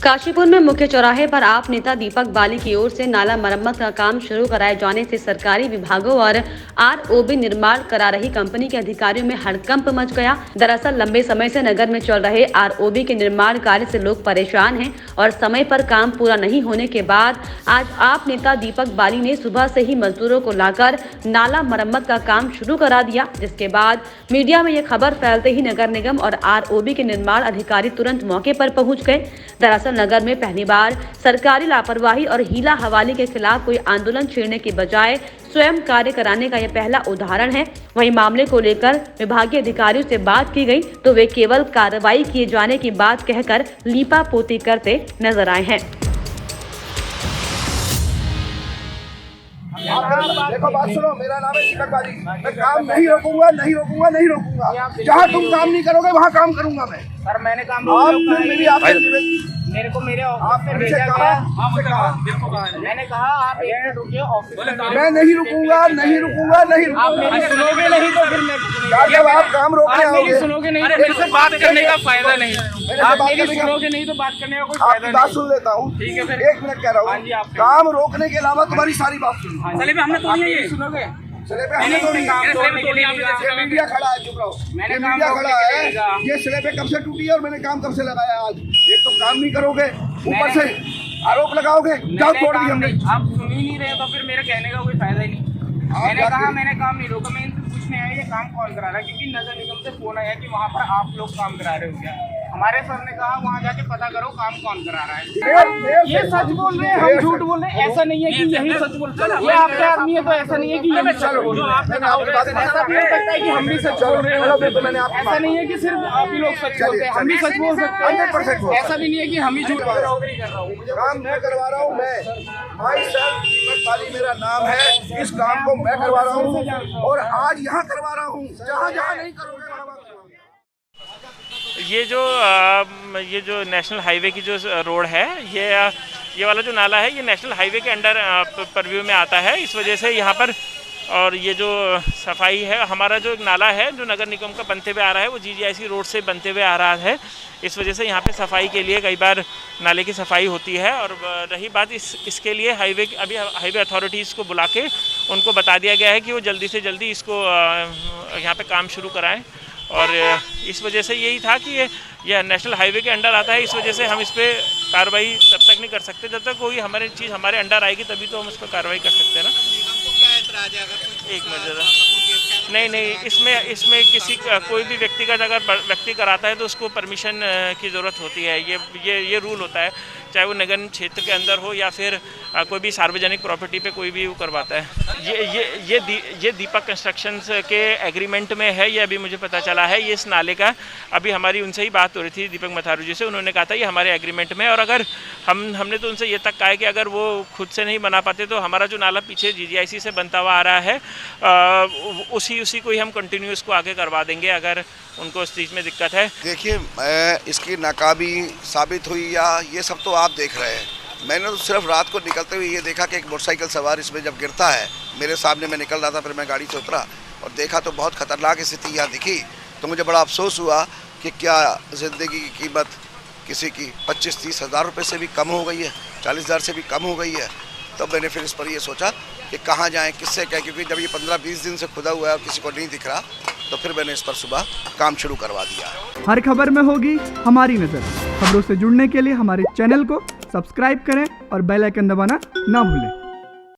काशीपुर में मुख्य चौराहे पर आप नेता दीपक बाली की ओर से नाला मरम्मत का काम शुरू कराए जाने से सरकारी विभागों और आरओबी निर्माण करा रही कंपनी के अधिकारियों में हड़कंप मच गया। दरअसल लंबे समय से नगर में चल रहे आरओबी के निर्माण कार्य से लोग परेशान हैं और समय पर काम पूरा नहीं होने के बाद आज आप नेता दीपक बाली ने सुबह से ही मजदूरों को लाकर नाला मरम्मत का काम शुरू करा दिया, जिसके बाद मीडिया में यह खबर फैलते ही नगर निगम और आरओबी के निर्माण अधिकारी तुरंत मौके पर पहुंच गए। दरअसल नगर में पहली बार सरकारी लापरवाही और हीला हवाली के खिलाफ कोई आंदोलन छेड़ने की बजाय स्वयं कार्य कराने का यह पहला उदाहरण है। वहीं मामले को लेकर विभागीय अधिकारियों से बात की गई तो वे केवल कार्रवाई किए जाने की बात कहकर लीपा पोती करते नजर आए हैं। देखो बात सुनो, मेरा नाम है दीपक बाली। मैं काम नहीं रोकूंगा, नहीं रोकूंगा, नहीं रोकूंगा। जहाँ तुम काम नहीं करोगे वहाँ काम करूंगा मैं। सर मैंने काम मेरे को मेरे ऑफिस में भेजा गया। मैंने कहा आप एक मिनट रुकिए, ऑफिस मैं नहीं रुकूंगा, नहीं रुकूंगा, नहीं रुकूंगा। आप मेरी सुनोगे नहीं तो फिर मैं जब आप काम रोकने आओगे, सुनोगे नहीं तो मेरे से बात करने का फायदा नहीं। आप मेरी सुनोगे नहीं तो बात करने का कोई फायदा आपकी बात सुन लेता हूँ। ठीक है, फिर 1 मिनट कह रहा हूँ। काम रोकने के अलावा तुम्हारी सारी बात सुनो। चले हमने तो नहीं सुनोगे। मीडिया खड़ा है, चुप रहो। मैंने मीडिया खड़ा है, ये सिले पे कब से टूटी है और मैंने काम कब से लगाया आज। एक तो काम नहीं करोगे, ऊपर से आरोप लगाओगे। जाओ तोड़ दी हमने। आप सुन ही नहीं रहे तो फिर मेरे कहने का कोई फायदा ही नहीं। मैंने कहा मैंने काम नहीं रोका। मैं इनसे पूछने आया ये काम कौन करा रहा है, क्योंकि नगर निगम से फोन आया कि वहाँ पर आप लोग काम करा रहे हो क्या। हमारे सर ने कहा वहाँ जाके पता करो काम कौन करा रहा है। ये सच बोल रहे हैं, हम झूठ बोल रहे हैं। ऐसा नहीं है कि यही सच बोल रहे हैं। ये आपके आदमी है तो ऐसा नहीं है कि ये सच बोल रहे हैं। ऐसा भी हो सकता है कि हम भी सच बोल रहे हैं। ऐसा नहीं है कि सिर्फ आप ही लोग सच बोलते हैं, हम भी सच बोल सकते हैं। ऐसा भी नहीं है कि हम ही झूठ बोल रहे हैं। काम मैं करवा रहा हूँ। मैं भाई साहब दीपक बाली मेरा नाम है। इस काम को मैं करवा रहा हूँ और आज यहाँ करवा रहा हूँ। जहाँ जहाँ नहीं करोगे ये जो नेशनल हाईवे की जो रोड है, ये वाला जो नाला है ये नेशनल हाईवे के अंडर परव्यू में आता है। इस वजह से यहाँ पर और ये जो सफाई है, हमारा जो नाला है जो नगर निगम का बनते हुए आ रहा है वो जीजीआईसी रोड से बनते हुए आ रहा है। इस वजह से यहाँ पे सफाई के लिए कई बार नाले की सफाई होती है। और रही बात इसके लिए अभी हाईवे अथॉरिटीज़ को बुला के उनको बता दिया गया है कि वो जल्दी से जल्दी इसको यहाँ पे काम शुरू कराएं। और इस वजह से यही था कि यह नेशनल हाईवे के अंडर आता है। इस वजह से हम इस पर कार्रवाई तब तक नहीं कर सकते जब तक कोई हमारी चीज़ हमारे अंडर आएगी, तभी तो हम इस पर कार्रवाई कर सकते हैं ना। एक मिनट, नहीं, इसमें किसी कोई भी व्यक्तिगत अगर व्यक्ति कराता है तो उसको परमिशन की ज़रूरत होती है। ये रूल होता है, चाहे वो नगर क्षेत्र के अंदर हो या फिर कोई भी सार्वजनिक प्रॉपर्टी पे कोई भी वो करवाता है। ये दीपक कंस्ट्रक्शंस के एग्रीमेंट में है, ये अभी मुझे पता चला है। ये इस नाले का अभी हमारी उनसे ही बात हो रही थी दीपक मथारू जी से, उन्होंने कहा था ये हमारे एग्रीमेंट में। और अगर हमने तो उनसे ये तक कहा है कि अगर वो खुद से नहीं बना पाते तो हमारा जो नाला पीछे जीजीआईसी से बनता हुआ आ रहा है उसी को ही हम कंटिन्यू इसको आगे करवा देंगे अगर उनको इस चीज़ में दिक्कत है। देखिए, इसकी नाकाबी साबित हुई या ये सब तो आप देख रहे हैं। मैंने तो सिर्फ रात को निकलते हुए ये देखा कि एक मोटरसाइकिल सवार इसमें जब गिरता है, मेरे सामने मैं निकल रहा था, फिर मैं गाड़ी से उतरा और देखा तो बहुत ख़तरनाक स्थिति यहाँ दिखी। तो मुझे बड़ा अफसोस हुआ कि क्या ज़िंदगी की कीमत किसी की 25-30 हज़ार रुपये से भी कम हो गई है, 40,000 से भी कम हो गई है। तब मैंने फिर इस पर ये सोचा कि कहाँ जाएँ, किससे कहें, क्योंकि जब ये 15-20 दिन से खुदा हुआ है और किसी को नहीं दिख रहा, तो फिर मैंने इस पर सुबह काम शुरू करवा दिया। हर खबर में होगी हमारी नज़र। खबरों से जुड़ने के लिए हमारे चैनल को सब्सक्राइब करें और बेल आइकन दबाना ना भूलें।